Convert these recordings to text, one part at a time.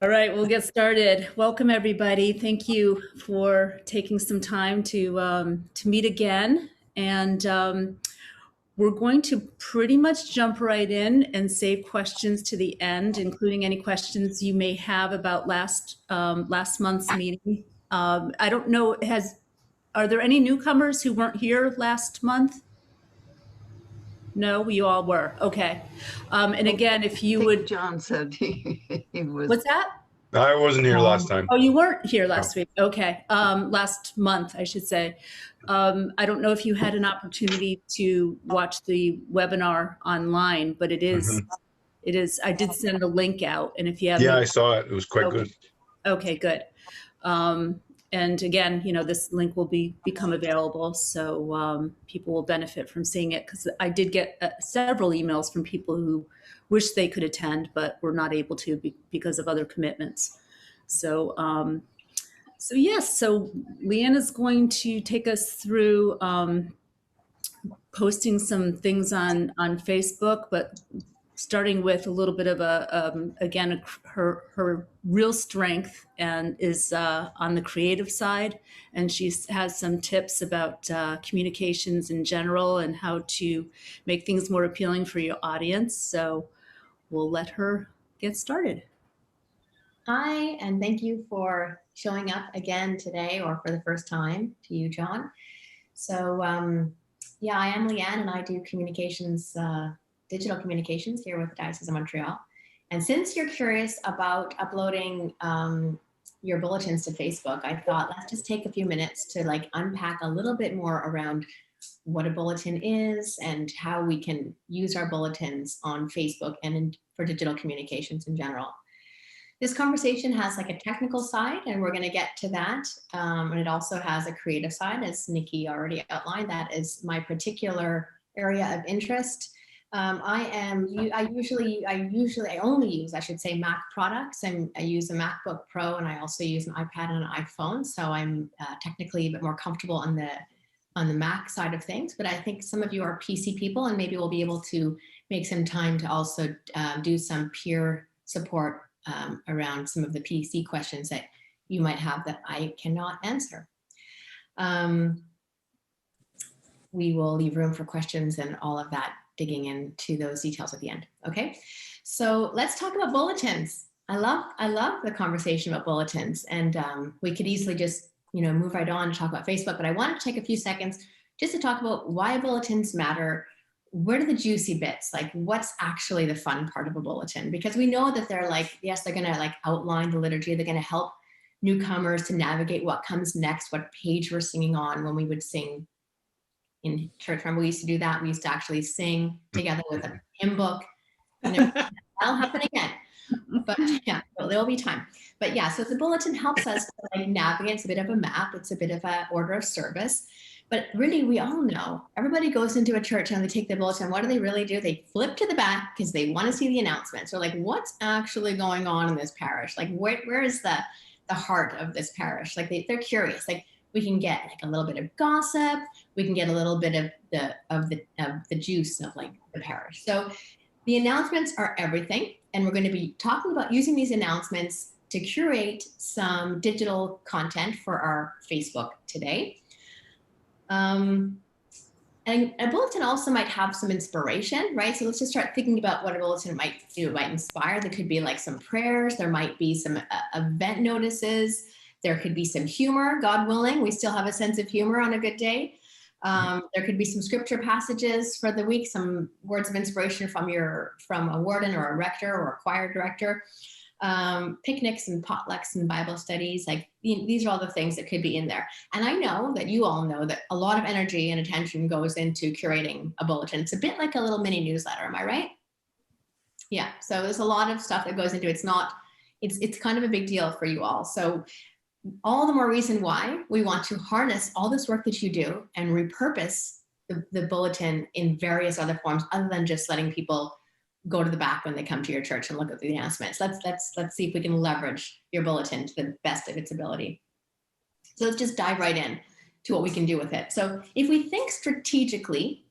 All right, we'll get started. Welcome, everybody. Thank you for taking some time to meet again. And we're going to pretty much jump right in and save questions to the end, including any questions you may have about last month's meeting. I don't know, are there any newcomers who weren't here last month? No, we all were. Okay. And again, if you would. John said he was. What's that? I wasn't here last time. Oh, you weren't here last week. Okay. Last month, I should say. I don't know if you had an opportunity to watch the webinar online, but it is, I did send a link out, and if you have. Yeah, I saw it. It was quite good. Okay, good. And again, this link will become available, so people will benefit from seeing it, because I did get several emails from people who wish they could attend, but were not able to because of other commitments. So, yes, so Leanne is going to take us through posting some things on Facebook, but starting with a little bit of again, her real strength and is on the creative side. And she has some tips about communications in general and how to make things more appealing for your audience. So we'll let her get started. Hi, and thank you for showing up again today, or for the first time to you, John. So yeah, I am Leanne, and I do communications, digital communications here with the Diocese of Montreal. And since you're curious about uploading your bulletins to Facebook, I thought let's just take a few minutes to unpack a little bit more around what a bulletin is and how we can use our bulletins on Facebook and for digital communications in general. This conversation has a technical side, and we're going to get to that. And it also has a creative side, as Nikki already outlined. That is my particular area of interest. I only use, I should say, Mac products, and I use a MacBook Pro, and I also use an iPad and an iPhone. So I'm technically a bit more comfortable on the Mac side of things. But I think some of you are PC people, and maybe we'll be able to make some time to also do some peer support around some of the PC questions that you might have that I cannot answer. We will leave room for questions and all of that, digging into those details at the end. Okay, so let's talk about bulletins. I love the conversation about bulletins, and we could easily just move right on and talk about Facebook, but I wanted to take a few seconds just to talk about why bulletins matter. Where are the juicy bits? What's actually the fun part of a bulletin? Because we know that they're yes, they're gonna outline the liturgy. They're gonna help newcomers to navigate what comes next, what page we're singing on. When we would sing in church, remember we used to do that. We used to actually sing together with a hymn book. And that'll happen again. But yeah, there will be time. But yeah, so the bulletin helps us to navigate. It's a bit of a map. It's a bit of an order of service. But really, we all know, everybody goes into a church and they take the bulletin. What do they really do? They flip to the back because they want to see the announcements. So what's actually going on in this parish? Where is the heart of this parish? They're curious. We can get a little bit of gossip. We can get a little bit of the juice of the parish. So the announcements are everything. And we're going to be talking about using these announcements to curate some digital content for our Facebook today. And a bulletin also might have some inspiration, right? So let's just start thinking about what a bulletin might do. It might inspire. There could be some prayers. There might be some event notices. There could be some humor, God willing. We still have a sense of humor on a good day. There could be some scripture passages for the week, some words of inspiration from a warden or a rector or a choir director. Picnics and potlucks and Bible studies, these are all the things that could be in there. And I know that you all know that a lot of energy and attention goes into curating a bulletin. It's a bit like a little mini newsletter, am I right? Yeah, so there's a lot of stuff that goes into it. It's kind of a big deal for you all. So all the more reason why we want to harness all this work that you do and repurpose the bulletin in various other forms, other than just letting people go to the back when they come to your church and look at the announcements. Let's see if we can leverage your bulletin to the best of its ability. So let's just dive right in to what we can do with it. So if we think strategically,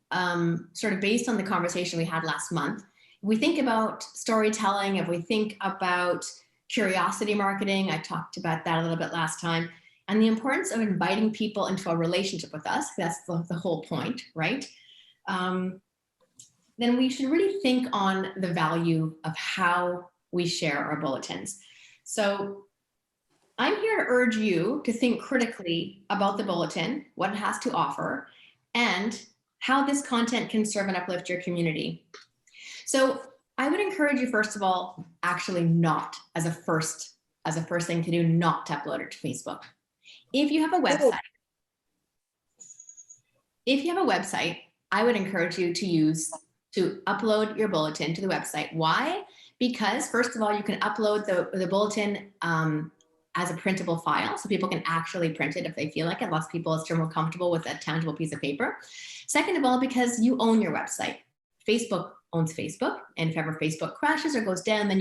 sort of based on the conversation we had last month, if we think about storytelling, if we think about curiosity marketing. I talked about that a little bit last time. And the importance of inviting people into a relationship with us. That's the whole point, right? Then we should really think on the value of how we share our bulletins. So I'm here to urge you to think critically about the bulletin, what it has to offer, and how this content can serve and uplift your community. So I would encourage you, first of all, actually not as a first thing to do, not to upload it to Facebook. If you have a website, I would encourage you to upload your bulletin to the website. Why? Because first of all, you can upload the bulletin as a printable file, so people can actually print it if they feel like it. Lots of people are still more comfortable with a tangible piece of paper. Second of all, because you own your website. Facebook owns Facebook, and if ever Facebook crashes or goes down, then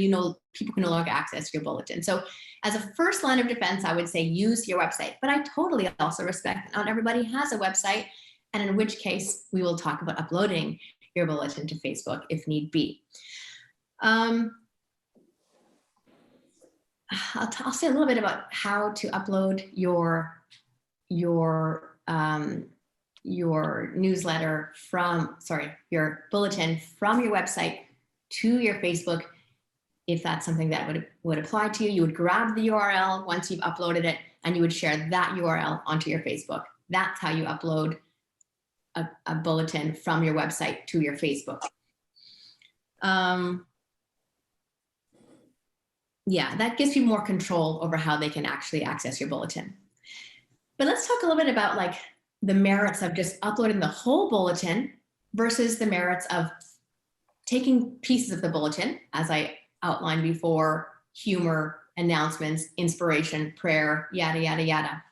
people can no longer access your bulletin. So as a first line of defense, I would say use your website. But I totally also respect that not everybody has a website, and in which case we will talk about uploading your bulletin to Facebook if need be. I'll say a little bit about how to upload your newsletter your bulletin from your website to your Facebook. If that's something that would apply to you, you would grab the URL once you've uploaded it, and you would share that URL onto your Facebook. That's how you upload a bulletin from your website to your Facebook. Yeah, that gives you more control over how they can actually access your bulletin. But let's talk a little bit about like the merits of just uploading the whole bulletin versus the merits of taking pieces of the bulletin, as I outlined before: humor, announcements, inspiration, prayer, yada, yada, yada.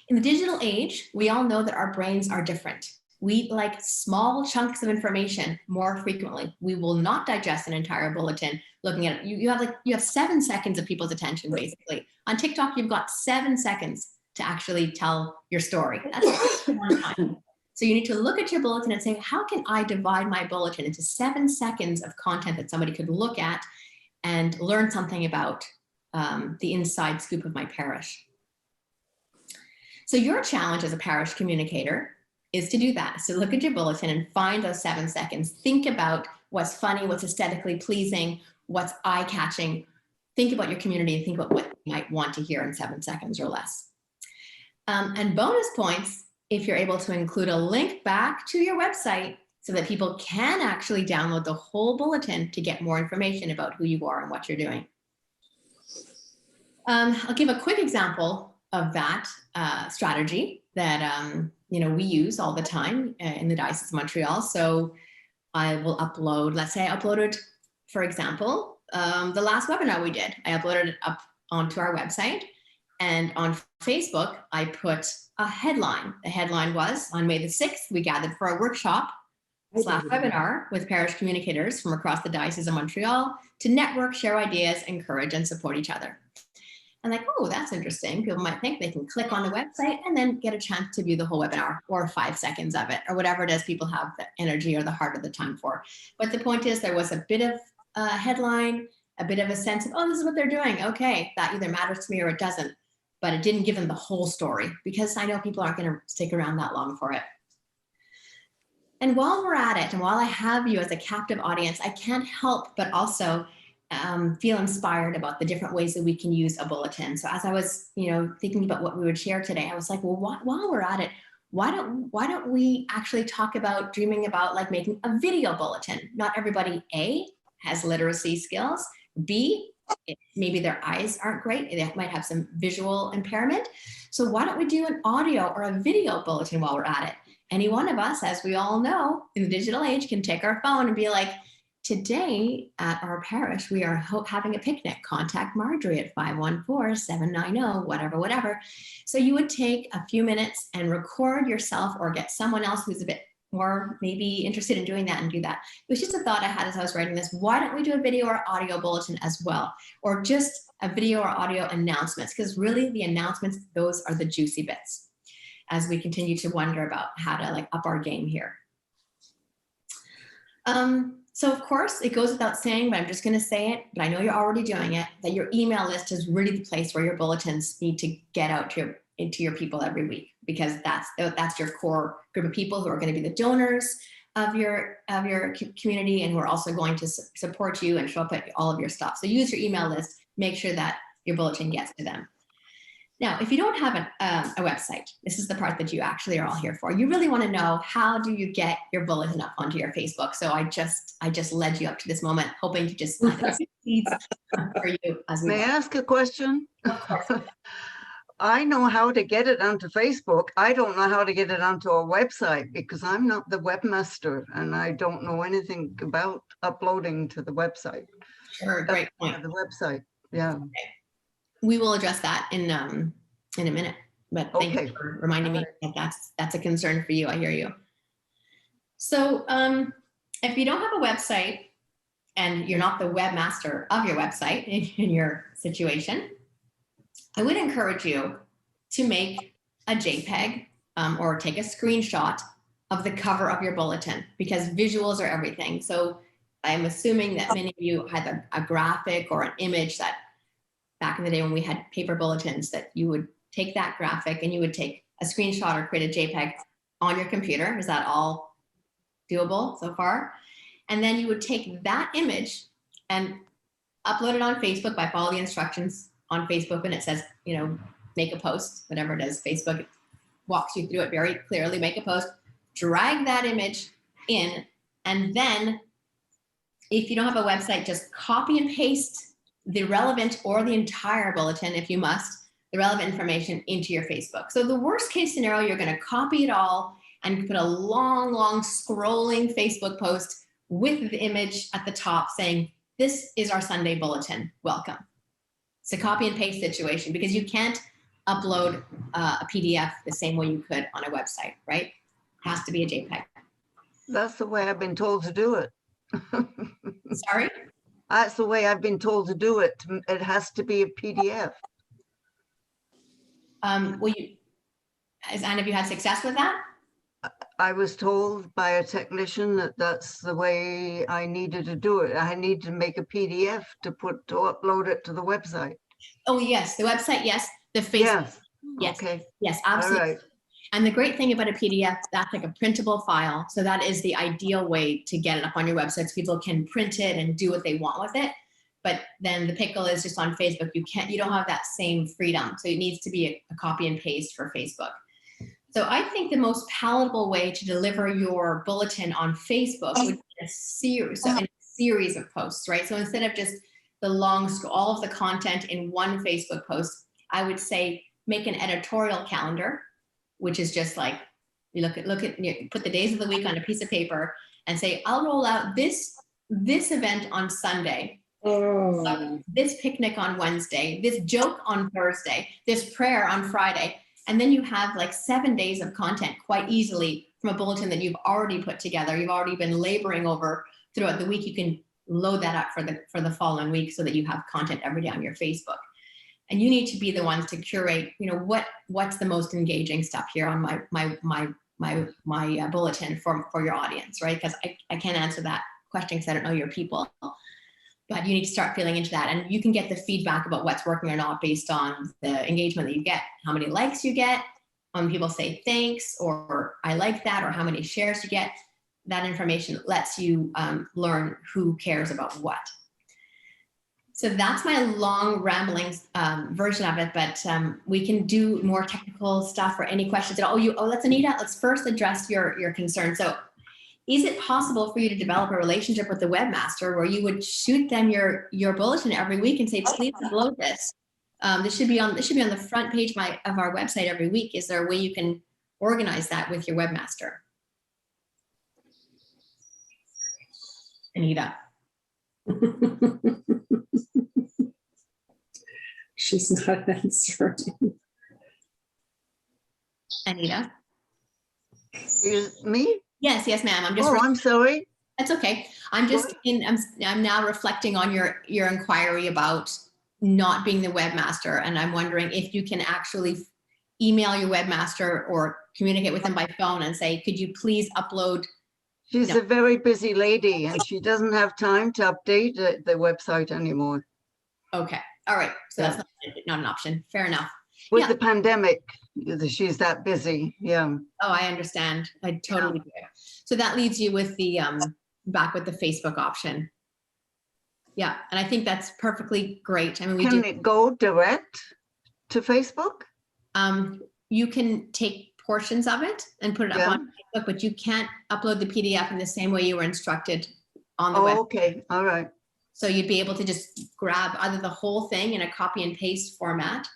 In the digital age, we all know that our brains are different. We like small chunks of information more frequently. We will not digest an entire bulletin looking at it. You have 7 seconds of people's attention, basically. On TikTok, you've got 7 seconds to actually tell your story. That's one time. So you need to look at your bulletin and say, how can I divide my bulletin into 7 seconds of content that somebody could look at and learn something about the inside scoop of my parish? So your challenge as a parish communicator is to do that. So look at your bulletin and find those 7 seconds. Think about what's funny, what's aesthetically pleasing, what's eye-catching. Think about your community and think about what you might want to hear in 7 seconds or less. And bonus points if you're able to include a link back to your website so that people can actually download the whole bulletin to get more information about who you are and what you're doing. I'll give a quick example of that strategy that we use all the time in the Diocese of Montreal. So I will upload, let's say I uploaded, for example, the last webinar we did. I uploaded it up onto our website, and on Facebook, I put a headline. The headline was, on May the 6th, we gathered for a workshop/webinar with parish communicators from across the Diocese of Montreal to network, share ideas, encourage, and support each other. And like, oh, that's interesting. People might think they can click on the website and then get a chance to view the whole webinar or 5 seconds of it or whatever it is people have the energy or the heart of the time for. But the point is there was a bit of a headline, a bit of a sense of, oh, this is what they're doing. Okay, that either matters to me or it doesn't. But it didn't give them the whole story because I know people aren't going to stick around that long for it. And while we're at it, and while I have you as a captive audience, I can't help but also feel inspired about the different ways that we can use a bulletin. So as I was, thinking about what we would share today, I was like, well, while we're at it, why don't we actually talk about dreaming about like making a video bulletin? Not everybody, A, has literacy skills. B, maybe their eyes aren't great. They might have some visual impairment. So why don't we do an audio or a video bulletin while we're at it? Any one of us, as we all know, in the digital age, can take our phone and be like, today at our parish, we are having a picnic. Contact Marjorie at 514-790, whatever. So you would take a few minutes and record yourself or get someone else who's a bit more maybe interested in doing that and do that. It was just a thought I had as I was writing this. Why don't we do a video or audio bulletin as well? Or just a video or audio announcements? Because really the announcements, those are the juicy bits as we continue to wonder about how to like up our game here. So of course, it goes without saying, but I'm just going to say it, but I know you're already doing it, that your email list is really the place where your bulletins need to get out into your people every week, because that's your core group of people who are going to be the donors of your community, and who are also going to support you and show up at all of your stuff. So use your email list, make sure that your bulletin gets to them. Now, if you don't have a website, this is the part that you actually are all here for. You really want to know, how do you get your bulletin up onto your Facebook? So I just led you up to this moment, hoping to just seeds for you as we May I go. ask a question? Of course. I know how to get it onto Facebook. I don't know how to get it onto a website, because I'm not the webmaster and I don't know anything about uploading to the website. Sure, great point. The website, yeah. We will address that in a minute, but thank you for reminding me that that's a concern for you. I hear you. So if you don't have a website and you're not the webmaster of your website in your situation, I would encourage you to make a JPEG or take a screenshot of the cover of your bulletin, because visuals are everything. So I'm assuming that many of you had a graphic or an image that back in the day when we had paper bulletins, that you would take that graphic and you would take a screenshot or create a JPEG on your computer. Is that all doable so far? And then you would take that image and upload it on Facebook by following the instructions on Facebook. And it says, you know, make a post, whatever it is. Facebook walks you through it very clearly. Make a post, drag that image in, and then if you don't have a website, just copy and paste the relevant, or the entire bulletin, if you must, the relevant information into your Facebook. So the worst case scenario, you're going to copy it all and put a long scrolling Facebook post with the image at the top saying, this is our Sunday bulletin, welcome. It's a copy and paste situation, because you can't upload a PDF the same way you could on a website, right? It has to be a JPEG. That's the way I've been told to do it. Sorry? That's the way I've been told to do it. It has to be a PDF. Anne, have you had success with that? I was told by a technician that that's the way I needed to do it. I need to make a PDF to upload it to the website. Oh yes, the website, yes. The Facebook, yes. Okay. Yes, absolutely. All right. And the great thing about a PDF, that's like a printable file. So that is the ideal way to get it up on your website, so people can print it and do what they want with it. But then the pickle is just on Facebook. You don't have that same freedom. So it needs to be a copy and paste for Facebook. So I think the most palatable way to deliver your bulletin on Facebook would be a series of posts, right? So instead of just the long, all of the content in one Facebook post, I would say make an editorial calendar, which is just like, you put the days of the week on a piece of paper and say, I'll roll out this event on Sunday, this picnic on Wednesday, this joke on Thursday, this prayer on Friday. And then you have like 7 days of content quite easily from a bulletin that you've already put together. You've already been laboring over throughout the week. You can load that up for the following week so that you have content every day on your Facebook. And you need to be the ones to curate, you know, what's the most engaging stuff here on my bulletin for your audience, right? Because I can't answer that question because I don't know your people. But you need to start feeling into that. And you can get the feedback about what's working or not based on the engagement that you get, how many likes you get, when people say thanks, or I like that, or how many shares you get. That information lets you learn who cares about what. So that's my long rambling version of it, but we can do more technical stuff or any questions at all. Let's Anita, let's first address your concern. So is it possible for you to develop a relationship with the webmaster where you would shoot them your bulletin every week and say, please upload this? This should be on the front page of our website every week. Is there a way you can organize that with your webmaster? Anita. She's not answering. Anita. Me? Yes, ma'am. I'm sorry. That's okay. I'm now reflecting on your inquiry about not being the webmaster, and I'm wondering if you can actually email your webmaster or communicate with them by phone and say, could you please upload She's No. a very busy lady and she doesn't have time to update the website anymore. Okay. All right. So Yeah. that's not an option. Fair enough. With Yeah. the pandemic, she's that busy. Yeah. Oh, I understand. I totally do. So that leaves you with the back with the Facebook option. Yeah, and I think that's perfectly great. I mean, we Can do. it go direct to Facebook? You can take portions of it and put it up Yeah. on Facebook, but you can't upload the PDF in the same way you were instructed on the Oh, web. okay. All right. So you'd be able to just grab either the whole thing in a copy and paste format,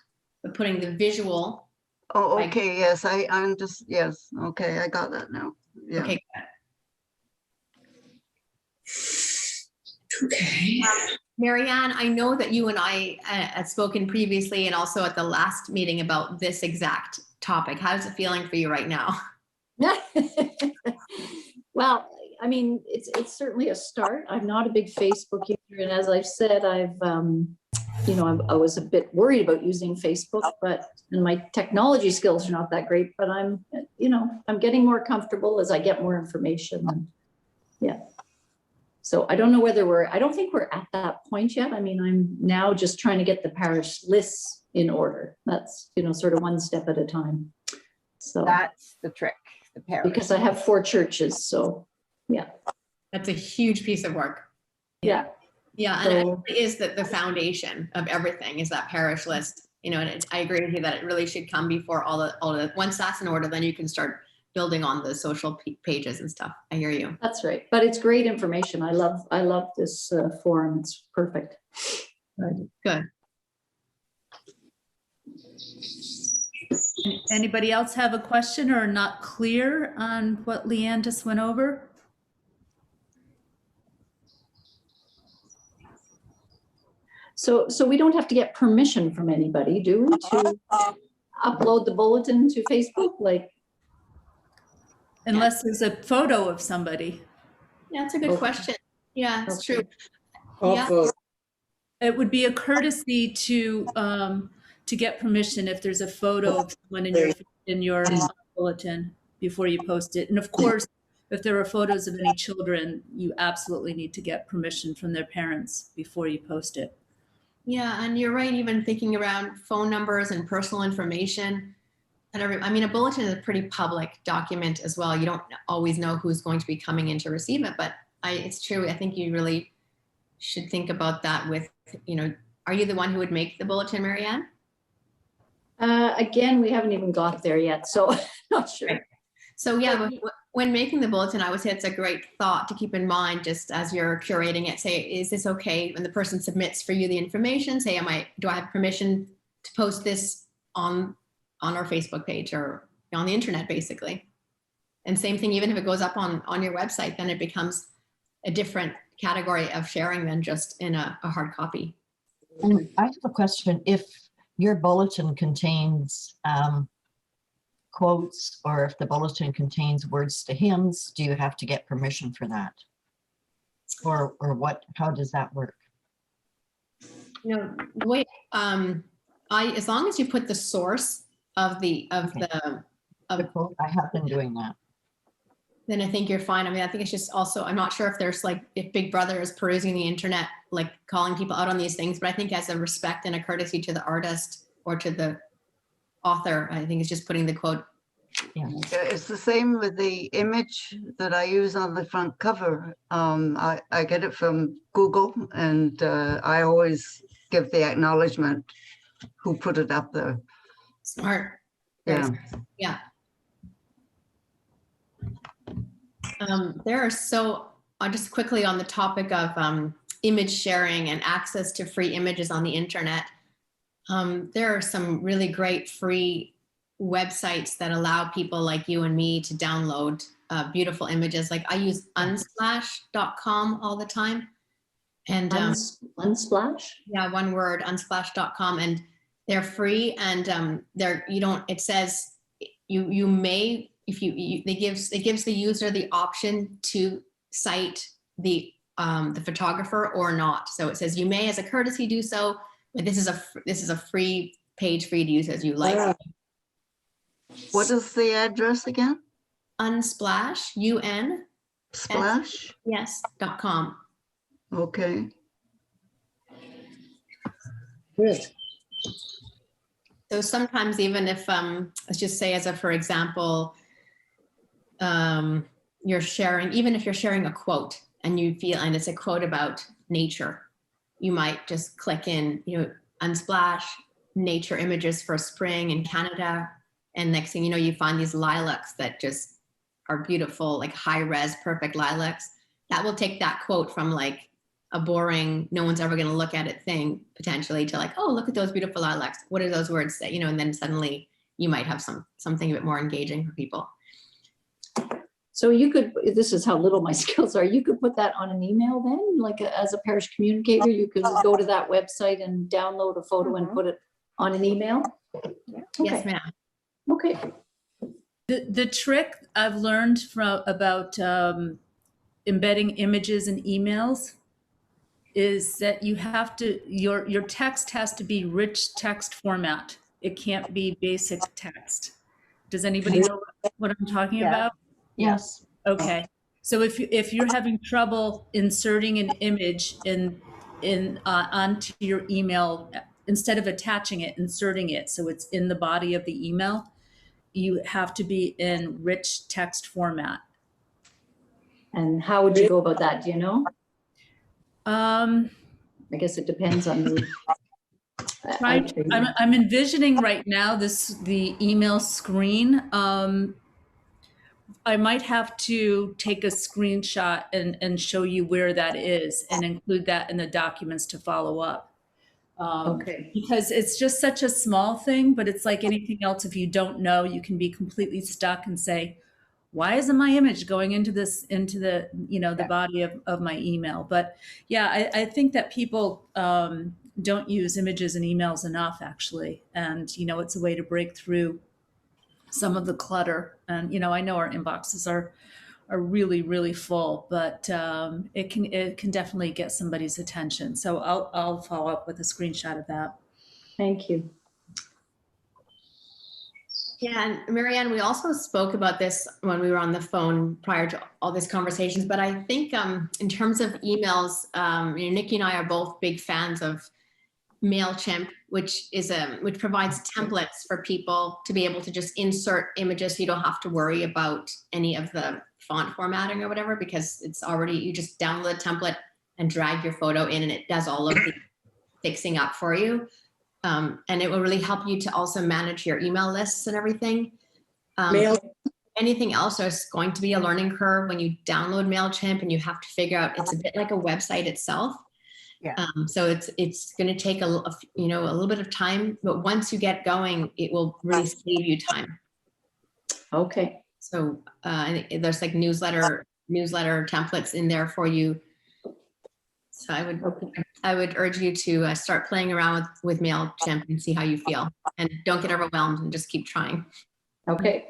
but putting the visual. Oh, Like- okay. Yes, I'm just, yes. Okay, I got that now. Yeah. Okay. Okay. Marianne, I know that you and I had spoken previously and also at the last meeting about this exact topic. How's it feeling for you right now? Well, I mean, it's certainly a start. I'm not a big Facebook user, and as I've said, I was a bit worried about using Facebook, and my technology skills are not that great. But I'm getting more comfortable as I get more information. And yeah. So I don't know whether I don't think we're at that point yet. I mean, I'm now just trying to get the parish lists in order. That's, sort of one step at a time. So That's the trick, the parish. because I have 4 churches. So yeah. That's a huge piece of work. Yeah. Yeah, and it really is the foundation of everything is that parish list. And I agree with you that it really should come before all the once that's in order, then you can start building on the social pages and stuff. I hear you. That's right. But it's great information. I love this forum. It's perfect. Right. Good. Anybody else have a question or not clear on what Leanne just went over? So we don't have to get permission from anybody, do we, to upload the bulletin to Facebook? Unless there's a photo of somebody. Yeah, that's a good Okay. question. Yeah, it's true. All Yeah. photos. It would be a courtesy to get permission if there's a photo of someone in your bulletin before you post it. And of course, if there are photos of any children, you absolutely need to get permission from their parents before you post it. Yeah, and you're right, even thinking around phone numbers and personal information. A bulletin is a pretty public document as well. You don't always know who's going to be coming in to receive it, but it's true. I think you really should think about that with, are you the one who would make the bulletin, Marianne? Again, we haven't even got there yet, so not sure. So yeah, when making the bulletin, I would say it's a great thought to keep in mind just as you're curating it. Say, is this okay when the person submits for you the information? Say, do I have permission to post this on our Facebook page or on the internet, basically? And same thing, even if it goes up on your website, then it becomes a different category of sharing than just in a hard copy. And I have a question. If your bulletin contains quotes, or if the bulletin contains words to hymns, do you have to get permission for that? Or what? How does that work? The way as long as you put the source of the Quote, I have been doing that. then I think you're fine. I think it's just also, I'm not sure if there's if Big Brother is perusing the internet, calling people out on these things, but I think as a respect and a courtesy to the artist or to the author, I think it's just putting the quote. Yeah. It's the same with the image that I use on the front cover. I get it from Google, and I always give the acknowledgement who put it up there. Smart. Yeah. Yeah. There are just quickly on the topic of image sharing and access to free images on the internet. There are some really great free websites that allow people like you and me to download beautiful images. I use unsplash.com all the time. And Unsplash? yeah, one word, unsplash.com, and they're free, and it says you may, if it gives the user the option to cite the photographer or not. So it says you may as a courtesy do so, but this is a free page for you to use as you like. What is the address again? Unsplash, Splash? Yes.com. Okay. Good. So sometimes even if, let's just say as a, for example, you're sharing, even if you're sharing a quote and you feel, and it's a quote about nature, you might just click in, Unsplash, nature images for spring in Canada. And next thing you know, you find these lilacs that just are beautiful, like high res, perfect lilacs. That will take that quote from like a boring, no one's ever going to look at it thing potentially to like, oh, look at those beautiful lilacs. What do those words say? And then suddenly you might have something a bit more engaging for people. So you could, this is how little my skills are, you could put that on an email then, like as a parish communicator, you could go to that website and download a photo and put it on an email? Yes, ma'am. Okay. The trick I've learned about embedding images in emails is that you have to, your text has to be rich text format. It can't be basic text. Does anybody know what I'm talking about? Yes. Okay. So if you're having trouble inserting an image onto your email, instead of attaching it, inserting it so it's in the body of the email, you have to be in rich text format. And how would you go about that? Do you know? I guess it depends on the. I'm envisioning right now the email screen. I might have to take a screenshot and show you where that is and include that in the documents to follow up. Okay. Because it's just such a small thing, but it's like anything else. If you don't know, you can be completely stuck and say, why isn't my image going into the the body of my email? But yeah, I think that people don't use images in emails enough, actually. And, it's a way to break through some of the clutter. And, I know our inboxes are really, really full, but it can definitely get somebody's attention. So I'll follow up with a screenshot of that. Thank you. Yeah, and Marianne, we also spoke about this when we were on the phone prior to all these conversations, but I think in terms of emails, Nikki and I are both big fans of MailChimp, which provides templates for people to be able to just insert images so you don't have to worry about any of the font formatting or whatever, because it's already, you just download a template and drag your photo in and it does all of the fixing up for you. And it will really help you to also manage your email lists and everything. Anything else is going to be a learning curve when you download MailChimp and you have to figure out, it's a bit like a website itself. Yeah. So it's going to take a little bit of time, but once you get going, it will really save you time. Okay. So and there's like newsletter templates in there for you. So I would urge you to start playing around with MailChimp and see how you feel, and don't get overwhelmed and just keep trying. Okay.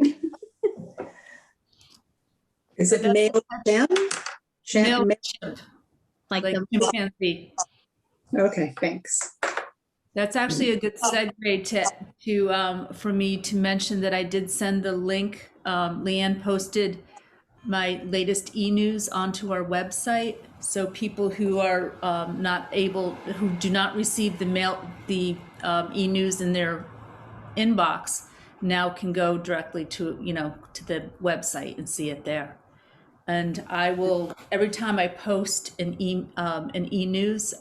Is it MailChimp? MailChimp, like the chimpanzee. Okay, thanks. That's actually a good segue for me to mention that I did send the link. Leanne posted my latest e-news onto our website, so people who are who do not receive the e-news in their inbox now can go directly to the website and see it there. And I will, every time I post an e-news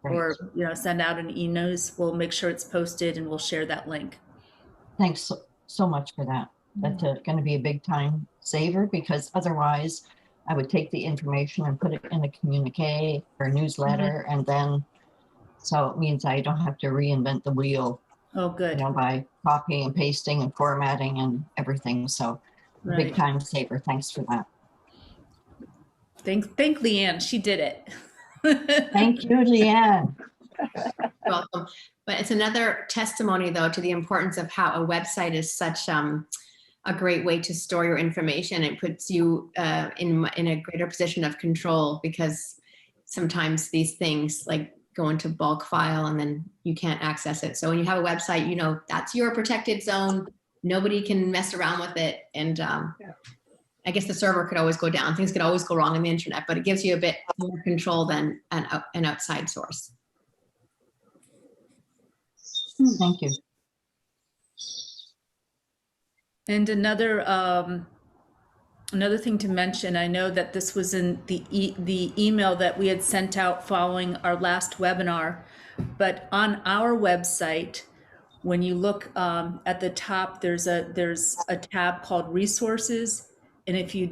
or send out an e-news, we'll make sure it's posted and we'll share that link. Thanks so much for that. That's going to be a big time saver, because otherwise I would take the information and put it in a communique or newsletter, and then so it means I don't have to reinvent the wheel. Oh, good. By copying and pasting and formatting and everything. So big time saver. Thanks for that. Thank Leanne. She did it. Thank you, Leanne. Welcome. But it's another testimony, though, to the importance of how a website is such a great way to store your information. It puts you in a greater position of control, because sometimes these things like go into bulk file and then you can't access it. So when you have a website, that's your protected zone. Nobody can mess around with it. And I guess the server could always go down. Things could always go wrong on the internet, but it gives you a bit more control than an outside source. Thank you. And another thing to mention, I know that this was in the email that we had sent out following our last webinar, but on our website, when you look at the top, there's a tab called Resources, and if you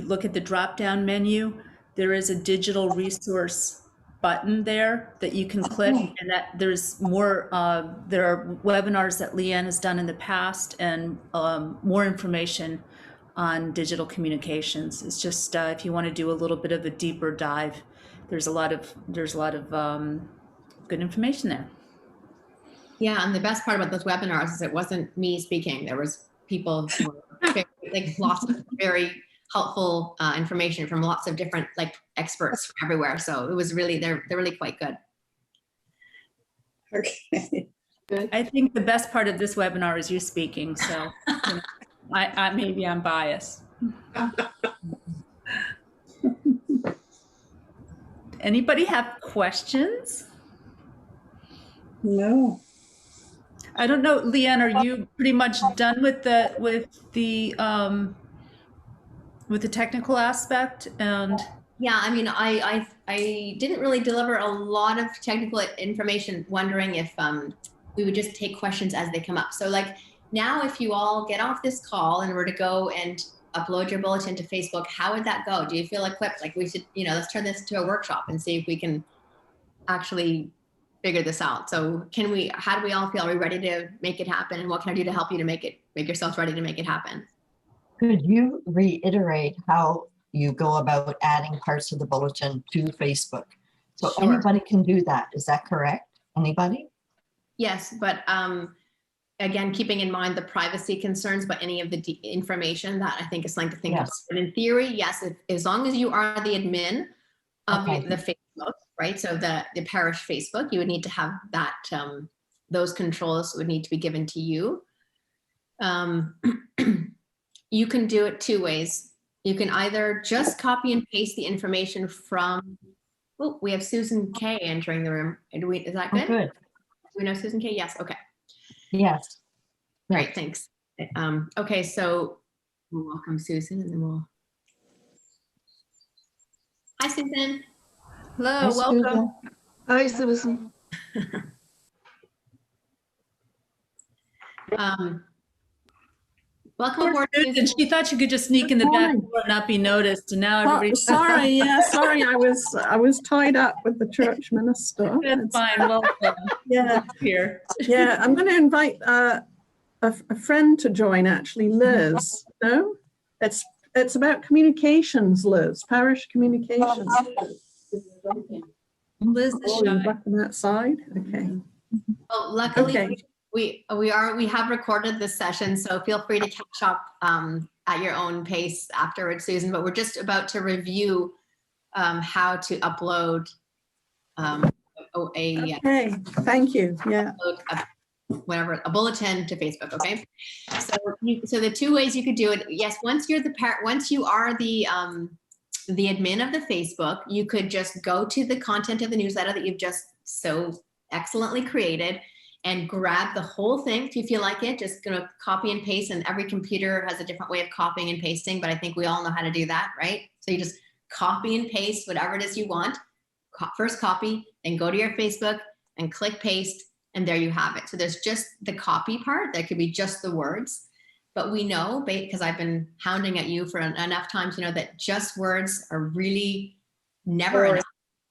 look at the drop-down menu, there is a digital resource button there that you can click, and that there's more. There are webinars that Leanne has done in the past, and more information on digital communications. It's just if you want to do a little bit of a deeper dive, there's a lot of good information there. Yeah, and the best part about those webinars is it wasn't me speaking. There was people who were like lots of very helpful information from lots of different like experts from everywhere. So it was really they're really quite good. Okay. Good. I think the best part of this webinar is you speaking. So you know, I maybe I'm biased. Anybody have questions? No. I don't know, Leanne, are you pretty much done with the technical aspect? And Yeah, I mean, I didn't really deliver a lot of technical information, wondering if we would just take questions as they come up. So like now, if you all get off this call and were to go and upload your bulletin to Facebook, how would that go? Do you feel equipped? Like we should, let's turn this into a workshop and see if we can actually figure this out. So how do we all feel? Are we ready to make it happen? And what can I do to help you to make yourselves ready to make it happen? Could you reiterate how you go about adding parts of the bulletin to Facebook? So Sure. Anybody can do that. Is that correct? Anybody? Yes, but again, keeping in mind the privacy concerns, but any of the information that I think is something to think about. But in theory, yes, as long as you are the admin of the Facebook, right? So the parish Facebook, you would need to have that, those controls would need to be given to you. You can do it two ways. You can either just copy and paste the information from, oh, we have Susan K entering the room. Is that good? Oh, good. Do we know Susan K? Yes, okay. Yes. Great, thanks. Okay, so we'll welcome Susan and then we'll. Hi, Susan. hello, Hi, welcome. Susan. Hi, Susan. Welcome aboard. Susan, she thought she could just sneak in the back door and not be noticed, and now everybody. Sorry, sorry, I was tied up with the church minister. That's fine. Welcome. Yeah, Here. yeah. I'm going to invite a friend to join. Actually, Liz. No, it's about communications, Liz. Parish communications. Liz is Oh, you're shy. back on that side. Okay. Oh, luckily, Okay. we have recorded this session, so feel free to catch up at your own pace afterwards, Susan. But we're just about to review how to upload Okay. Thank you. Yeah. a bulletin to Facebook. Okay, so the two ways you could do it. Yes, once you are the admin of the Facebook, you could just go to the content of the newsletter that you've just so excellently created and grab the whole thing if you feel like it. Just gonna copy and paste, and every computer has a different way of copying and pasting, but I think we all know how to do that, right? So you just copy and paste whatever it is you want. First copy, then go to your Facebook and click paste, and there you have it. So there's just the copy part. That could be just the words. But we know, because I've been hounding at you for enough time to know that just words are really never enough.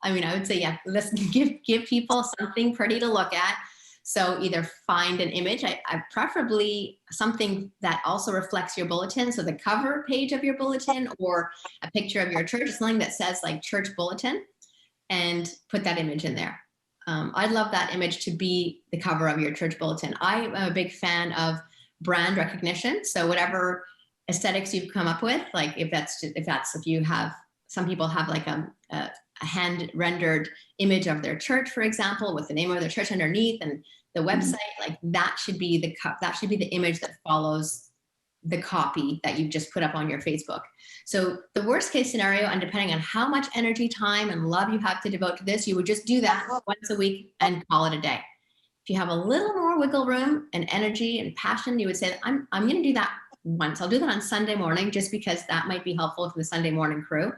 I mean, I would say, yeah, let's give people something pretty to look at. So either find an image, I preferably something that also reflects your bulletin. So the cover page of your bulletin, or a picture of your church, something that says like Church Bulletin, and put that image in there. I'd love that image to be the cover of your church bulletin. I am a big fan of brand recognition. So whatever aesthetics you've come up with, like if you have, some people have like a hand rendered image of their church, for example, with the name of their church underneath and the website, like that should be the image that follows the copy that you've just put up on your Facebook. So the worst case scenario, and depending on how much energy, time, and love you have to devote to this, you would just do that once a week and call it a day. If you have a little more wiggle room and energy and passion, you would say, I'm going to do that once. I'll do that on Sunday morning, just because that might be helpful for the Sunday morning crew.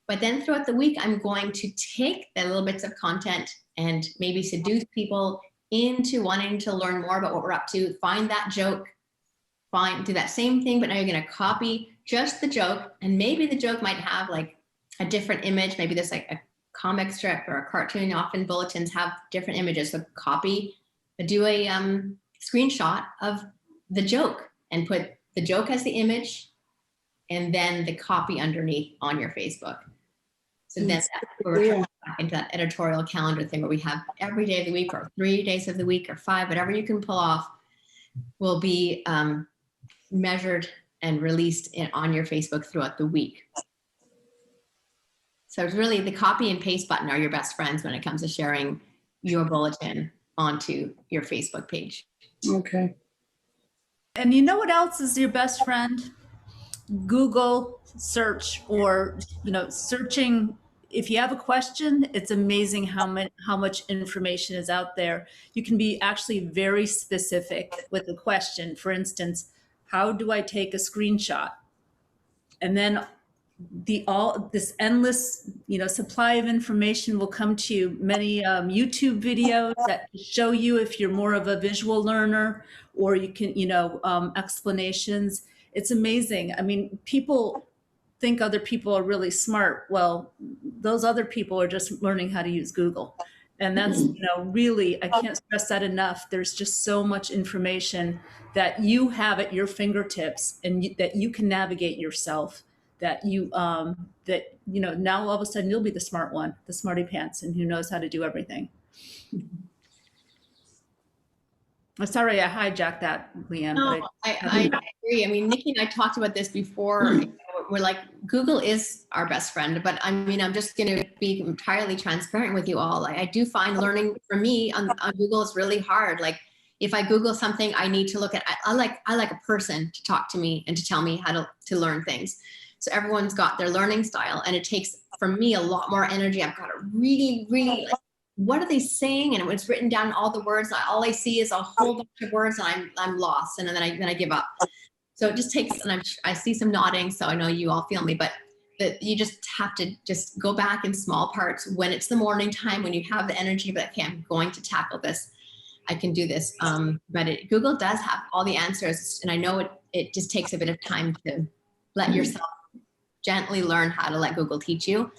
But then throughout the week, I'm going to take the little bits of content and maybe seduce people into wanting to learn more about what we're up to. Find that joke, do that same thing, but now you're going to copy just the joke. And maybe the joke might have like a different image. Maybe there's like a comic strip or a cartoon. Often bulletins have different images. So do a screenshot of the joke and put the joke as the image and then the copy underneath on your Facebook. So then we're back into that editorial calendar thing where we have every day of the week or 3 days of the week or 5, whatever you can pull off, will be measured and released on your Facebook throughout the week. So it's really the copy and paste button are your best friends when it comes to sharing your bulletin onto your Facebook page. Okay. And you know what else is your best friend? Google search, or searching. If you have a question, it's amazing how much information is out there. You can be actually very specific with a question. For instance, how do I take a screenshot? And then this endless supply of information will come to you. Many YouTube videos that show you if you're more of a visual learner, or you can explanations. It's amazing. I mean, people think other people are really smart. Well, those other people are just learning how to use Google. And that's, really, I can't stress that enough. There's just so much information that you have at your fingertips and that you can navigate yourself, that now all of a sudden you'll be the smart one, the smarty pants, and who knows how to do everything. I'm sorry I hijacked that, Leanne. No, I agree. I mean, Nikki and I talked about this before. We're like, Google is our best friend, but I mean, I'm just going to be entirely transparent with you all. I do find learning for me on Google is really hard. Like if I Google something, I need to look at, I like a person to talk to me and to tell me how to learn things. So everyone's got their learning style, and it takes, for me, a lot more energy. I've got to really, really, what are they saying? And it's written down all the words. All I see is a whole bunch of words, and I'm lost. And then I give up. So it just takes, and I see some nodding, so I know you all feel me, but that you just have to just go back in small parts when it's the morning time, when you have the energy, but okay, I'm going to tackle this. I can do this. But Google does have all the answers, and I know it just takes a bit of time to let yourself gently learn how to let Google teach you,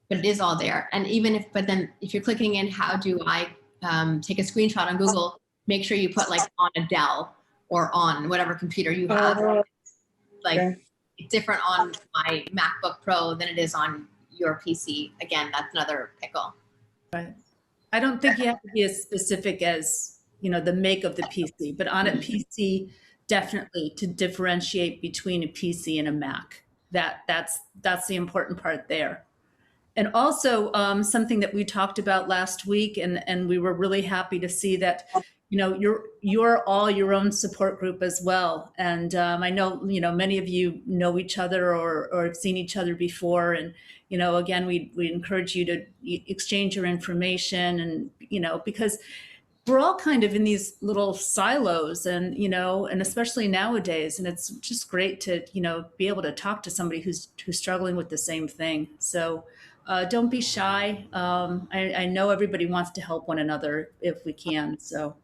but it is all there. And but then if you're clicking in, how do I take a screenshot on Google, make sure you put like on a Dell or on whatever computer you have. It's different on my MacBook Pro than it is on your PC. Again, that's another pickle. Right. I don't think you have to be as specific as, the make of the PC, but on a PC, definitely to differentiate between a PC and a Mac. That's the important part there. And also something that we talked about last week, and we were really happy to see that, you're all your own support group as well. And I know, many of you know each other or have seen each other before. And, again, we encourage you to exchange your information and, because we're all kind of in these little silos and, and especially nowadays. And it's just great to, be able to talk to somebody who's struggling with the same thing. So don't be shy. I know everybody wants to help one another if we can. So.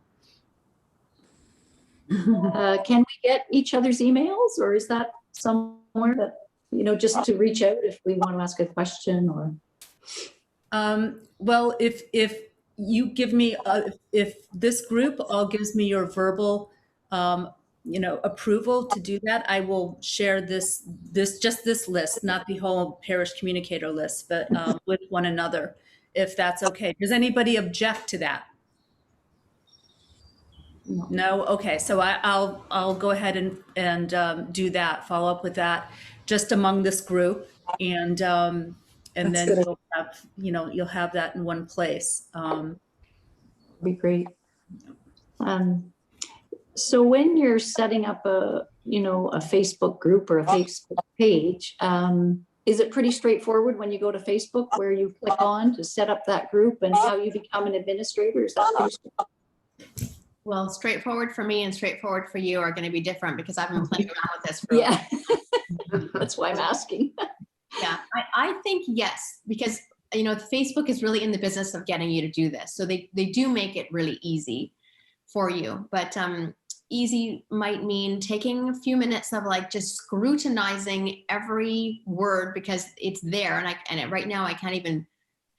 Can we get each other's emails, or is that somewhere that, just to reach out if we want to ask a question or? Well, if you give me, if this group all gives me your verbal, approval to do that, I will share this list, not the whole parish communicator list, but with one another, if that's okay. Does anybody object to that? No? Okay, so I'll go ahead and do that, follow up with that just among this group, and then you'll have that in one place. Be great. So when you're setting up a Facebook group or a Facebook page, is it pretty straightforward when you go to Facebook where you click on to set up that group and how you become an administrator? Is that pretty straightforward? Well, straightforward for me and straightforward for you are going to be different because I've been playing around with this for Yeah, that's why I'm asking. Yeah, I think yes, because Facebook is really in the business of getting you to do this. So they do make it really easy for you. But easy might mean taking a few minutes of like just scrutinizing every word because it's there. And right now I can't even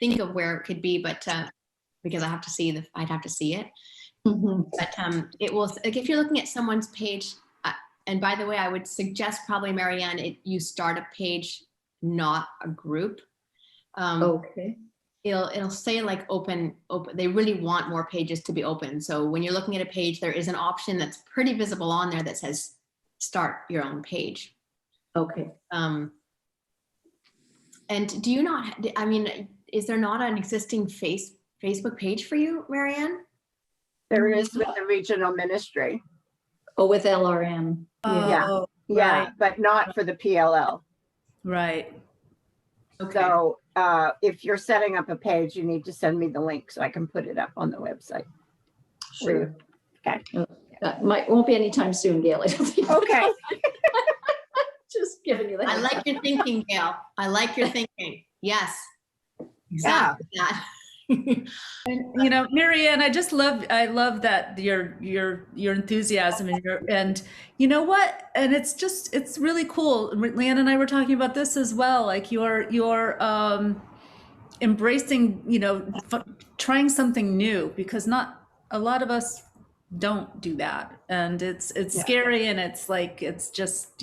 think of where it could be, but because I'd have to see it. Mm-hmm. But it will, like if you're looking at someone's page, and by the way, I would suggest probably, Marianne, you start a page, not a group. Okay. It'll say like open. They really want more pages to be open. So when you're looking at a page, there is an option that's pretty visible on there that says start your own page. Okay. And do you not, is there not an existing Facebook page for you, Marianne? There is with the regional ministry. Oh, with LRM. Oh, Yeah, right. but not for the PLL. Right. Okay. So if you're setting up a page, you need to send me the link so I can put it up on the website. Sure. Okay. That won't be anytime soon, Gail. I don't think. Okay. Just giving you that. I like your thinking, Gail. I like your thinking. Yes. Exactly. Yeah. And, Marianne, I love that your enthusiasm and you know what? And it's really cool. Leanne and I were talking about this as well. Like you're embracing, trying something new because not a lot of us don't do that. And it's scary and it's like, it's just,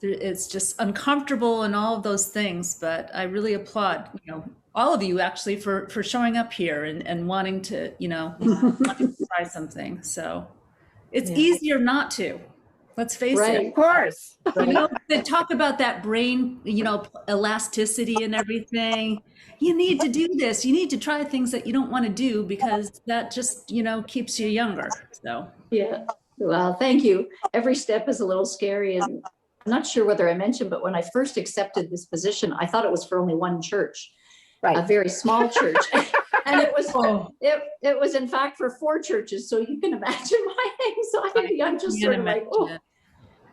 it's just uncomfortable and all of those things. But I really applaud, all of you actually for showing up here and wanting to, wanting to try something. So it's easier not to. Let's face it. Of course. They talk about that brain, elasticity and everything. You need to do this. You need to try things that you don't want to do because that just, keeps you younger. So Yeah. Well, thank you. Every step is a little scary, and I'm not sure whether I mentioned, but when I first accepted this position, I thought it was for only one church. Right. A very small church. And it was in fact for 4 churches. So you can imagine my anxiety. I'm just sort of like,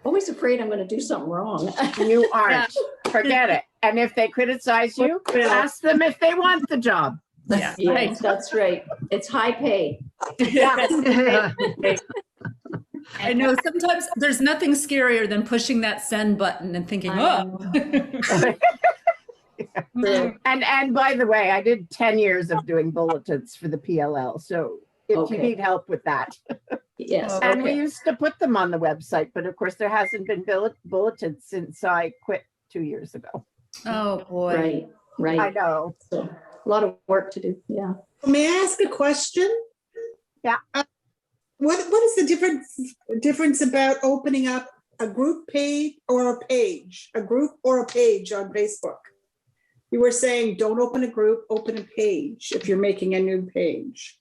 always afraid I'm going to do something wrong. You aren't. Forget it. And if they criticize you, ask them if they want the job. yeah, Yes, that's right. It's high pay. Yeah. I know sometimes there's nothing scarier than pushing that send button and thinking, And by the way, I did 10 years of doing bulletins for the PLL. So if you need help with that. Yes. And we used to put them on the website, but of course there hasn't been bulletins since I quit 2 years ago. Oh boy. Right. I know. So, a lot of work to do. Yeah. May I ask a question? Yeah. What is the difference about opening up a group page or a page, a group or a page on Facebook? You were saying don't open a group, open a page if you're making a new page.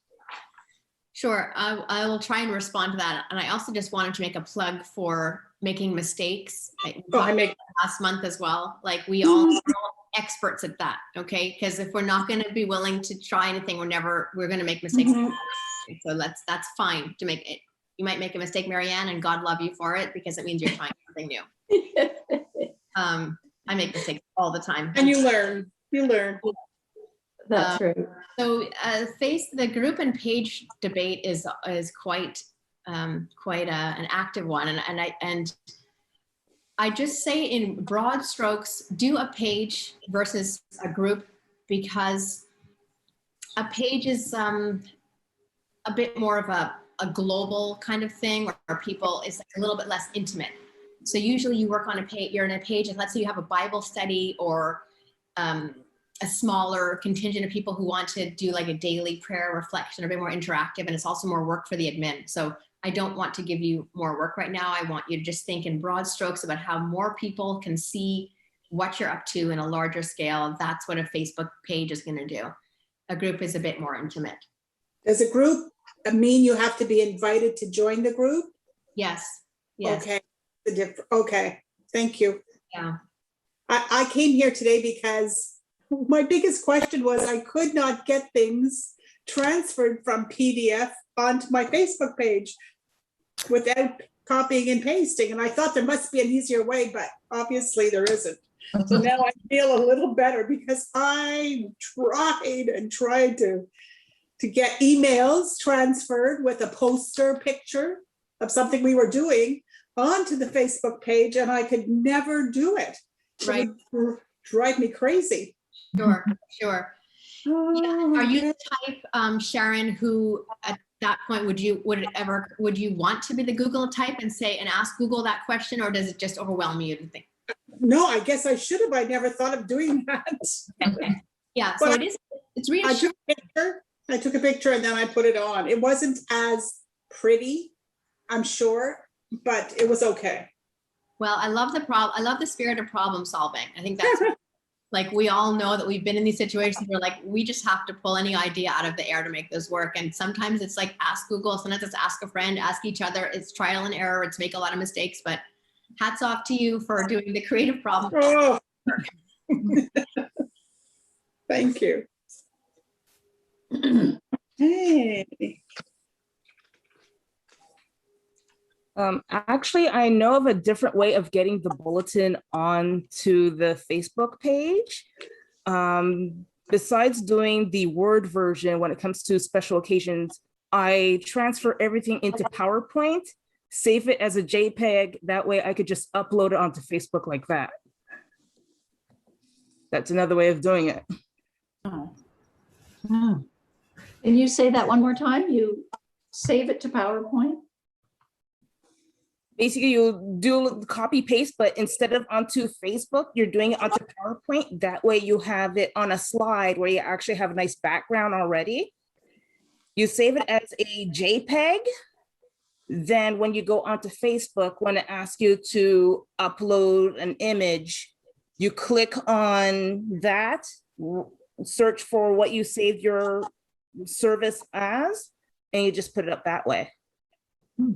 Sure, I will try and respond to that. And I also just wanted to make a plug for making mistakes. Last month as well. Like we're all experts at that, okay? Because if we're not going to be willing to try anything, we're going to make mistakes. Mm-hmm. So that's fine to make it. You might make a mistake, Marianne, and God love you for it because it means you're trying something new. I make mistakes all the time. And you learn. That's right. So the group and page debate is quite an active one, and I just say in broad strokes, do a page versus a group because a page is a bit more of a global kind of thing, or people is a little bit less intimate. So usually you work on a page, you're in a page, and let's say you have a Bible study or a smaller contingent of people who want to do like a daily prayer reflection, a bit more interactive, and it's also more work for the admin. So I don't want to give you more work right now. I want you to just think in broad strokes about how more people can see what you're up to in a larger scale. That's what a Facebook page is going to do. A group is a bit more intimate. Does a group mean you have to be invited to join the group? Yes. Yes. Okay. Okay, thank you. Yeah. I came here today because my biggest question was I could not get things transferred from PDF onto my Facebook page without copying and pasting. And I thought there must be an easier way, but obviously there isn't. So now I feel a little better because I tried and tried to get emails transferred with a poster picture of something we were doing onto the Facebook page, and I could never do it. Right. It would drive me crazy. Sure, sure. Oh, Are you the type, Sharon, who at that point would you want to be the Google type and say and ask Google that question, or does it just overwhelm you to think? no, I guess I should have. I never thought of doing that. Okay. Yeah, so But it's I reassuring. took a picture and then I put it on. It wasn't as pretty, I'm sure, but it was okay. Well, I love the spirit of problem solving. I think that's like, we all know that we've been in these situations where like, we just have to pull any idea out of the air to make this work. And sometimes it's like, ask Google, sometimes it's ask a friend, ask each other. It's trial and error. It's make a lot of mistakes, but hats off to you for doing the creative problem. Oh. Thank you. Hey. Actually, I know of a different way of getting the bulletin onto the Facebook page. Besides doing the Word version, when it comes to special occasions, I transfer everything into PowerPoint, save it as a JPEG. That way I could just upload it onto Facebook like that. That's another way of doing it. Oh. Can you say that one more time? You save it to PowerPoint? Basically, you do copy paste, but instead of onto Facebook, you're doing it onto PowerPoint. That way you have it on a slide where you actually have a nice background already. You save it as a JPEG. Then when you go onto Facebook, when it asks you to upload an image, you click on that, search for what you saved your service as, and you just put it up that way.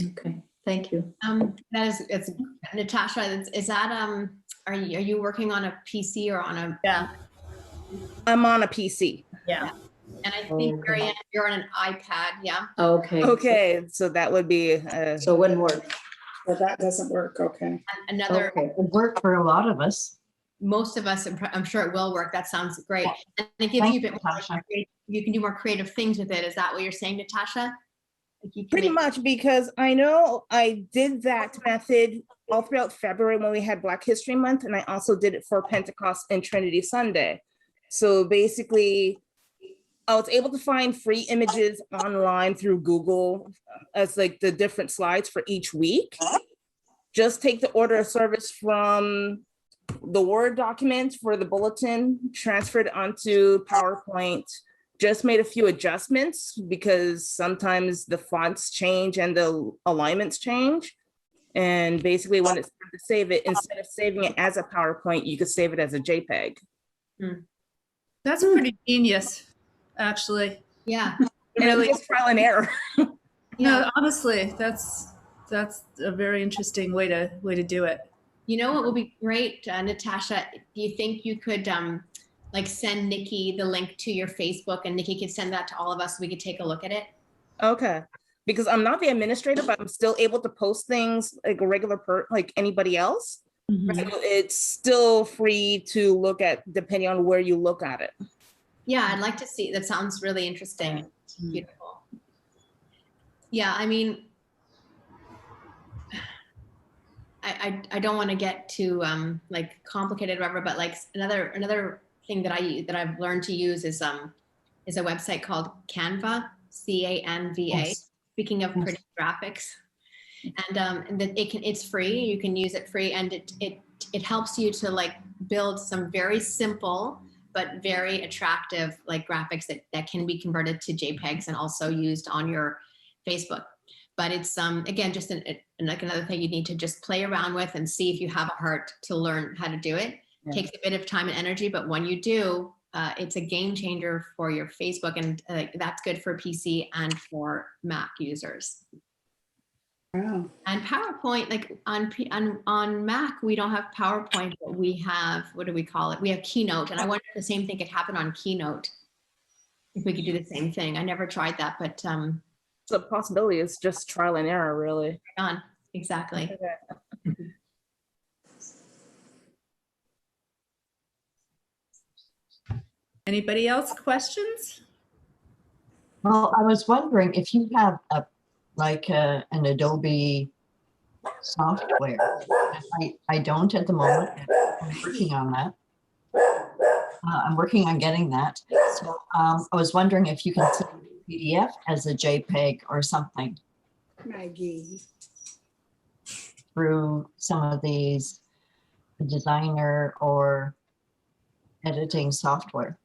Okay, thank you. It's Natasha, is that, are you working on a PC or on a? Yeah. I'm on a PC. Yeah. And I think Marianne, you're on an iPad, yeah? Okay. Okay, so that would be. So it wouldn't work. Well, that doesn't work. Okay. And another, Okay, it worked for a lot of us. most of us, I'm sure it will work. That sounds great. And it gives you a bit more, Natasha. you can do more creative things with it. Is that what you're saying, Natasha? Like you can Pretty make- much, because I know I did that method all throughout February when we had Black History Month, and I also did it for Pentecost and Trinity Sunday. So basically, I was able to find free images online through Google as like the different slides for each week. Just take the order of service from the Word document for the bulletin, transferred onto PowerPoint, just made a few adjustments because sometimes the fonts change and the alignments change. And basically when it's time to save it, instead of saving it as a PowerPoint, you could save it as a JPEG. That's pretty genius, actually. Yeah. And it was trial and error. No, honestly, that's a very interesting way to do it. You know what will be great, Natasha? Do you think you could like send Nikki the link to your Facebook, and Nikki could send that to all of us so we could take a look at it? Okay, because I'm not the administrator, but I'm still able to post things like a regular like anybody else. Mhm. So it's still free to look at depending on where you look at it. Yeah, I'd like to see. That sounds really interesting. Beautiful. Yeah, I mean, I don't want to get too like complicated or whatever, but like another thing that I've learned to use is a website called Canva, CANVA. Yes. Speaking of Yes. pretty graphics, and that it's free. You can use it free, and it helps you to like build some very simple but very attractive like graphics that can be converted to JPEGs and also used on your Facebook. But it's again just like another thing you need to just play around with and see if you have a heart to learn how to do it. Yeah. Takes a bit of time and energy, but when you do, it's a game changer for your Facebook, and that's good for PC and for Mac users. Wow. And PowerPoint, like on Mac, we don't have PowerPoint, but we have, what do we call it? We have Keynote. And I wonder if the same thing could happen on Keynote. If we could do the same thing. I never tried that, but So the possibility is just trial and error, really. on, exactly. Anybody else questions? Well, I was wondering if you have an Adobe software. I don't at the moment. I'm working on that. I'm working on getting that. So I was wondering if you can send a PDF as a JPEG or something Maggie. through some of these designer or editing software.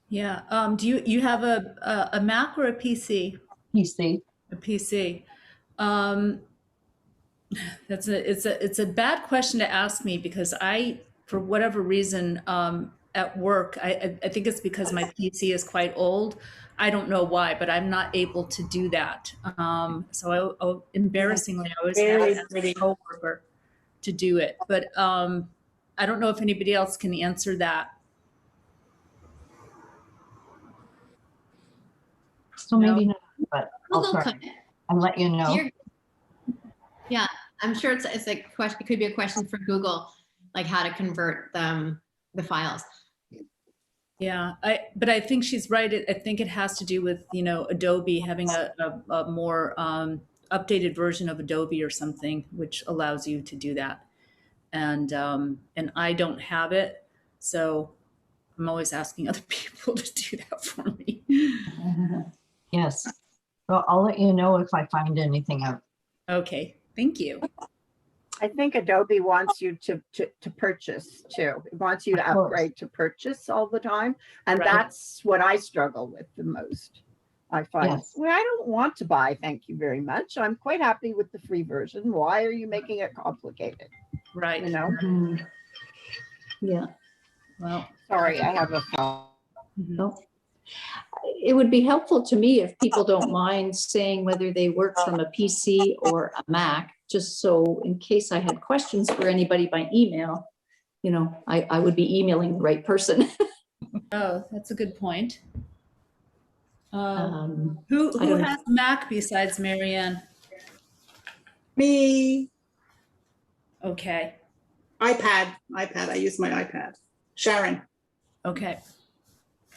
Yeah. Do you have a Mac or a PC? PC. A PC. It's a bad question to ask me because for whatever reason, at work, I think it's because my PC is quite old. I don't know why, but I'm not able to do that. So embarrassingly, I always have a coworker to do it. But I don't know if anybody else can answer that. So maybe not, but I'll Google try could. and let you know. Yeah, I'm sure it's a question. It could be a question for Google, like how to convert the files. Yeah, but I think she's right. I think it has to do with, Adobe having a more updated version of Adobe or something, which allows you to do that. And I don't have it, so I'm always asking other people to do that for me. Yes. Well, I'll let you know if I find anything out. Okay, thank you. I think Adobe wants you to purchase too. It wants you to upgrade to purchase all the time. And Right. That's what I struggle with the most. I find, Yes. well, I don't want to buy, thank you very much. I'm quite happy with the free version. Why are you making it complicated? Right. You know? Mhm. Yeah. Well, Sorry, I have a phone. No. It would be helpful to me if people don't mind saying whether they work from a PC or a Mac, just so in case I had questions for anybody by email, I would be emailing the right person. oh, that's a good point. Who I don't know. has Mac besides Marianne? Me, Okay. iPad. I use my iPad. Sharon. Okay.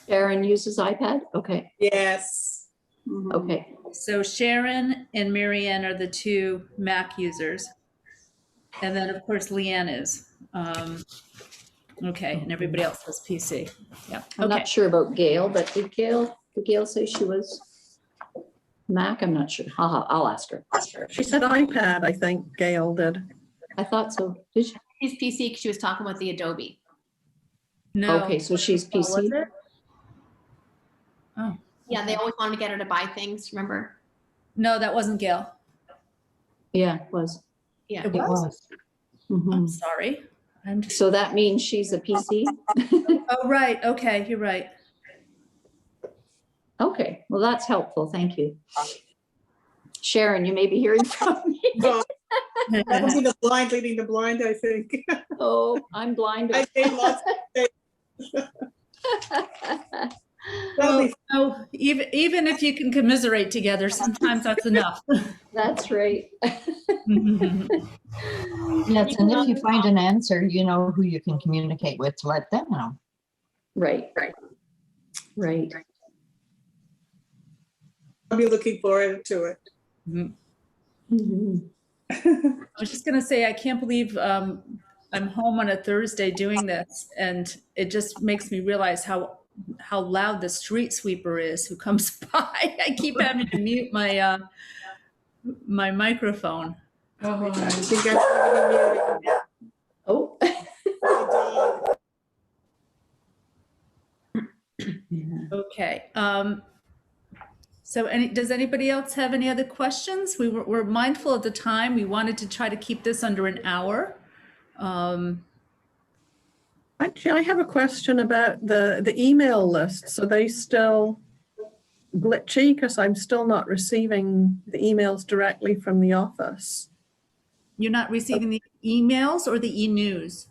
Sharon uses iPad? Okay, Yes. Mhm. okay. So Sharon and Marianne are the two Mac users. And then, of course, Leanne is. Okay, and everybody else has PC. Yeah. I'm Okay. not sure about Gail, but did Gail say she was Mac? I'm not sure. I'll ask her. She said iPad, I think Gail did. I thought so. Did she? She's PC because she was talking about the Adobe. No. Okay, so she's Oh, was PC. it? Oh, Yeah, they always wanted to get her to buy things, remember? no, that wasn't Gail. Yeah, it was. Yeah. It It was? was. Mhm. I'm sorry. So that means she's a PC? Oh, right. Okay, you're right. Okay, well, that's helpful. Thank you. Sharon, you may be hearing from me. Well, that would be the blind leading the blind, I think. Oh, I'm blind. I say lots Well, oh, even if you can commiserate together, sometimes that's enough. That's right. Yes, and if you find an answer, you know who you can communicate with to let them know. Right. I'll be looking forward to it. Mhm. I was just going to say, I can't believe I'm home on a Thursday doing this, and it just makes me realize how loud the street sweeper is who comes by. I keep having to mute my my microphone. I think I'm gonna be Oh. muted. Okay. So does anybody else have any other questions? We're mindful of the time. We wanted to try to keep this under an hour. Actually, I have a question about the email list. So they still glitchy because I'm still not receiving the emails directly from the office. You're not receiving the emails or the e-news?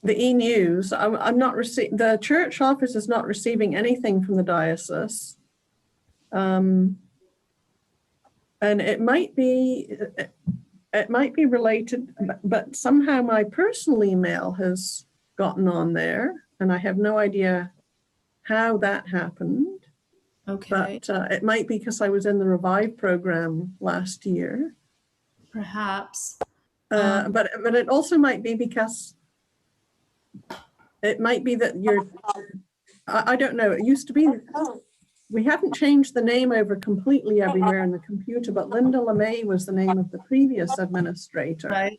The e-news, I'm not receiving, the church office is not receiving anything from the diocese. And it might be related, but somehow my personal email has gotten on there and I have no idea how that happened. Okay, But it might be because I was in the Revive program last year. perhaps. But it also might be because it might be that I don't know. It used to be, we haven't changed the name over completely everywhere in the computer, but Linda LeMay was the name of the previous administrator. Right.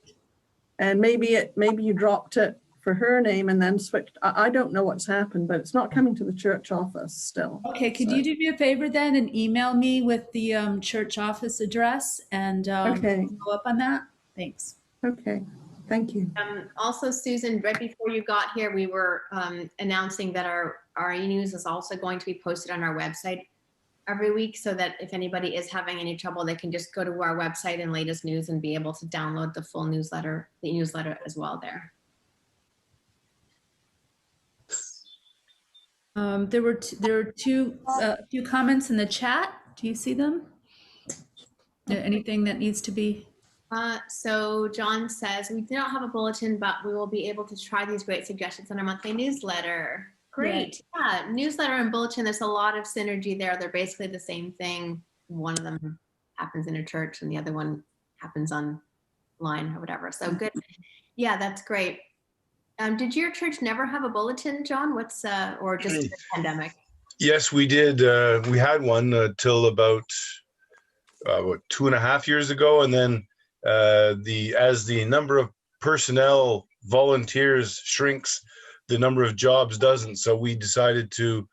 And maybe you dropped it for her name and then switched. I don't know what's happened, but it's not coming to the church office still. Okay, could you do me a favor then and email me with the church office address and Okay. go up on that? Thanks. Okay, thank you. Also, Susan, right before you got here, we were announcing that our e-news is also going to be posted on our website every week, so that if anybody is having any trouble, they can just go to our website and latest news and be able to download the full newsletter, the newsletter as well there. There are two few comments in the chat. Do you see them? Anything that needs to be? So John says, we do not have a bulletin, but we will be able to try these great suggestions on our monthly newsletter. Great. Yeah, newsletter and bulletin, there's a lot of synergy there. They're basically the same thing. One of them happens in a church and the other one happens online or whatever. So good. Yeah, that's great. Did your church never have a bulletin, John? Or just the pandemic? Yes, we did. We had one till about 2.5 years ago, and then as the number of personnel volunteers shrinks, the number of jobs doesn't. So we decided to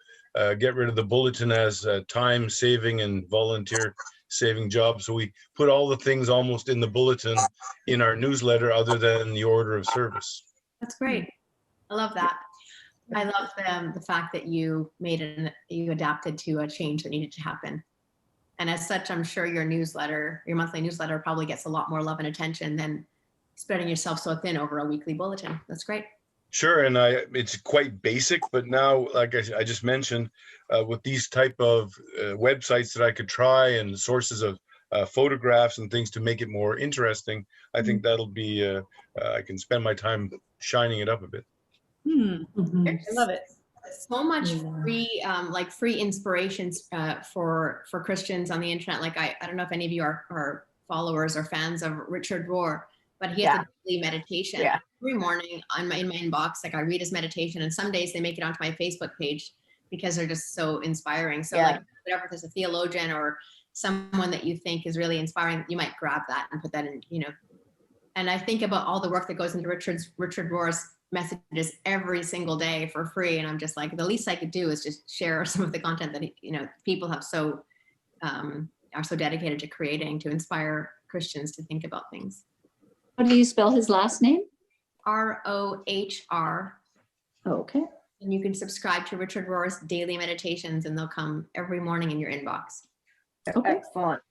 get rid of the bulletin as a time-saving and volunteer-saving job. So we put all the things almost in the bulletin in our newsletter, other than the order of service. That's great. I love that. I love the fact that you you adapted to a change that needed to happen. And as such, I'm sure your monthly newsletter probably gets a lot more love and attention than spreading yourself so thin over a weekly bulletin. That's great. Sure, and it's quite basic, but now, like I just mentioned, with these type of websites that I could try and sources of photographs and things to make it more interesting, I think that'll be, I can spend my time shining it up a bit. I love it. So much free inspirations for Christians on the internet. Like I don't know if any of you are followers or fans of Richard Rohr, but he has a daily meditation every morning in my inbox. Like I read his meditation, and some days they make it onto my Facebook page because they're just so inspiring. So like whatever, if there's a theologian or someone that you think is really inspiring, you might grab that and put that in, and I think about all the work that goes into Richard Rohr's messages every single day for free. And I'm just like, the least I could do is just share some of the content that, people have are so dedicated to creating to inspire Christians to think about things. How do you spell his last name? Rohr. Oh, okay. And you can subscribe to Richard Rohr's daily meditations, and they'll come every morning in your inbox. Okay. Excellent.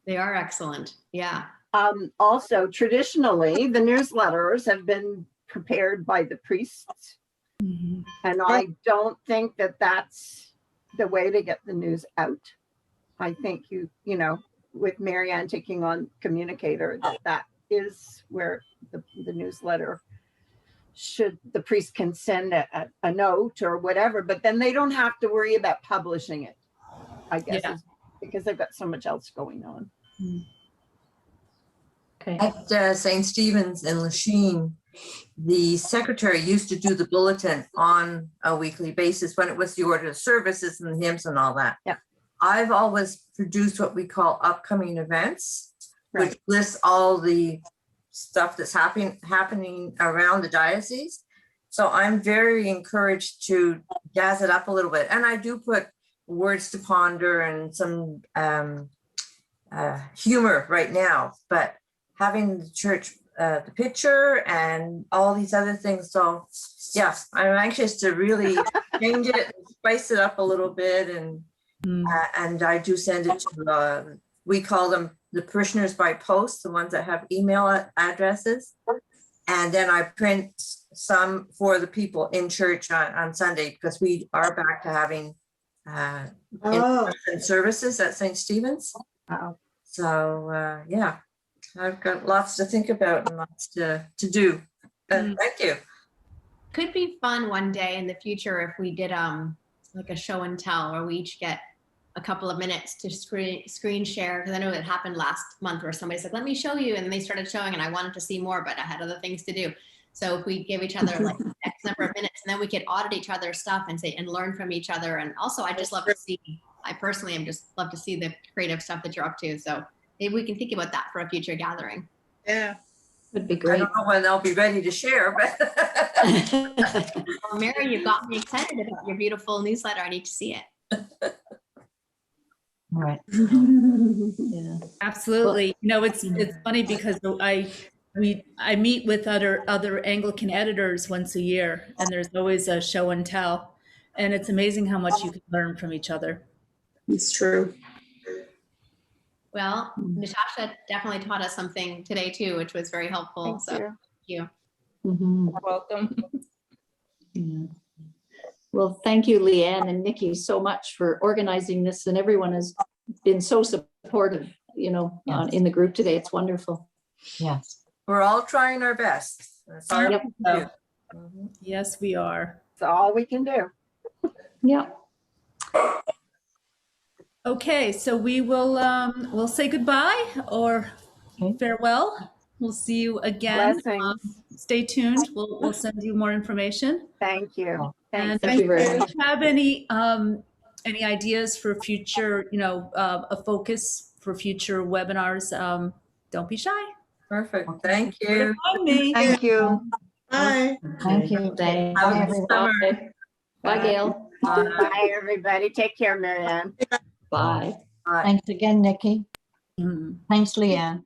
They are excellent. Yeah. Also, traditionally, the newsletters have been prepared by the priests. And I don't think that that's the way to get the news out. I think with Marianne taking on communicator, that is where the newsletter the priest can send a note or whatever, but then they don't have to worry about publishing it, I guess, because they've got so much else going on. Okay. At St. Stephen's in Lachine, the secretary used to do the bulletin on a weekly basis when it was the order of services and the hymns and all that. Yeah. I've always produced what we call upcoming events, which lists all the stuff that's happening around the diocese. So I'm very encouraged to jazz it up a little bit. And I do put words to ponder and some humor right now, but having the church, the picture and all these other things. So yeah, I'm anxious to really change it and spice it up a little bit and And I do send it to, we call them the parishioners by post, the ones that have email addresses. And then I print some for the people in church on Sunday, because we are back to having in-person services at St. Stephen's. So yeah, I've got lots to think about and lots to do. Thank you. Could be fun one day in the future if we did like a show and tell, where we each get a couple of minutes to screen share, because I know it happened last month where somebody said, let me show you, and then they started showing and I wanted to see more, but I had other things to do. So if we give each other like X number of minutes, and then we could audit each other's stuff and say, and learn from each other. And also I just love to see, I personally am just love to see the creative stuff that you're up to. So maybe we can think about that for a future gathering. Yeah. Would be I great. don't know when they'll be ready to share, but Well, Mary, you got me excited about your beautiful newsletter. I need to see it. Right. Yeah. Absolutely. You know, it's funny because I meet with other Anglican editors once a year, and there's always a show and tell, and it's amazing how much you can learn from each other. It's true. Well, Natasha definitely taught us something today too, which was very helpful. Thank you. Mhm. Welcome. Yeah. Well, thank you, Leanne and Nikki, so much for organizing this, and everyone has been so supportive, you know, Yes. in the group today. It's wonderful. Yes. we're all trying our best. That's all Yep. we can do. Mhm. Yes, we are. That's all we can do. Yeah. Okay, so we will we'll say goodbye or Okay. farewell. We'll see you again. Blessings. Stay tuned. We'll send you more information. Thank you. And Thanks. Thank you very if much. you have any ideas for future, you know, a focus for future webinars, don't be shy. Perfect. Thank Where to you. find me. Thank you. Bye. Thank you. Thanks. Have a Bye, good everyone. summer. Bye. Bye, Gail. Bye, everybody. Take care, Marianne. Bye. Bye. Thanks again, Nikki. Mm. Thanks, Leanne.